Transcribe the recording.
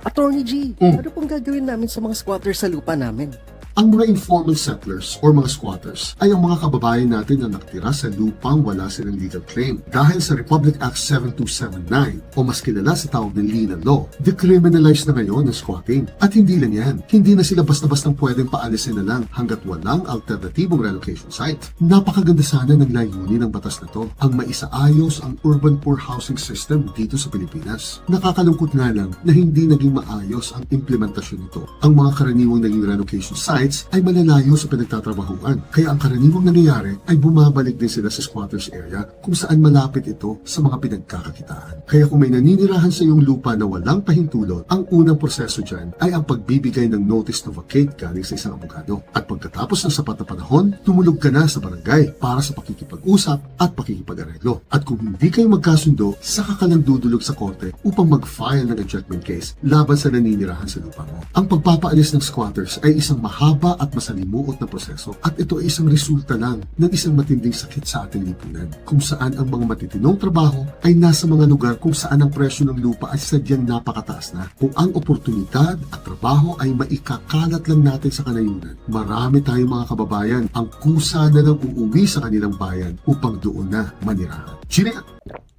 Attorney G, ano pong gagawin namin sa mga squatters sa lupa namin? Ang mga informal settlers or mga squatters ay ang mga kababayan natin na nakatira sa lupang wala silang legal claim. Dahil sa Republic Act 7279 o mas kilala sa tawag ng Lina Law, decriminalized na ngayon ang squatting. At hindi lang yan, hindi na sila basta-bastang pwedeng paalisin na lang hanggat walang alternatibong relocation site. Napakaganda sana ng layunin ng batas na to, ang maisaayos ang urban poor housing system dito sa Pilipinas. Nakakalungkot nga lang na hindi naging maayos ang implementasyon nito. Ang mga karaniwang naging relocation sites ay malalayo sa pinagtatrabahuan. Kaya ang karaniwang nangyayari ay bumabalik din sila sa squatters area kung saan malapit ito sa mga pinagkakakitaan. Kaya kung may naninirahan sa iyong lupa na walang pahintulot, ang unang proseso dyan ay ang pagbibigay ng notice to vacate galing sa isang abogado. At pagkatapos ng sapat na panahon, tumulog ka na sa barangay para sa pakikipag-usap at pakikipag-areglo. At kung hindi kayo magkasundo, saka ka lang dudulog sa korte upang mag-file ng ejectment case laban sa naninirahan sa lupa mo. Ang pagpapaalis ng squatters ay isang mahaba at masalimuot na proseso at ito ay isang resulta lang ng isang matinding sakit sa ating lipunan kung saan ang mga matitinong trabaho ay nasa mga lugar kung saan ang presyo ng lupa ay sadyang napakataas na. Kung ang oportunidad at trabaho ay maikakalat lang natin sa kanayunan, marami tayong mga kababayan ang kusa na lang uuwi sa kanilang bayan upang doon na manirahan. Chine!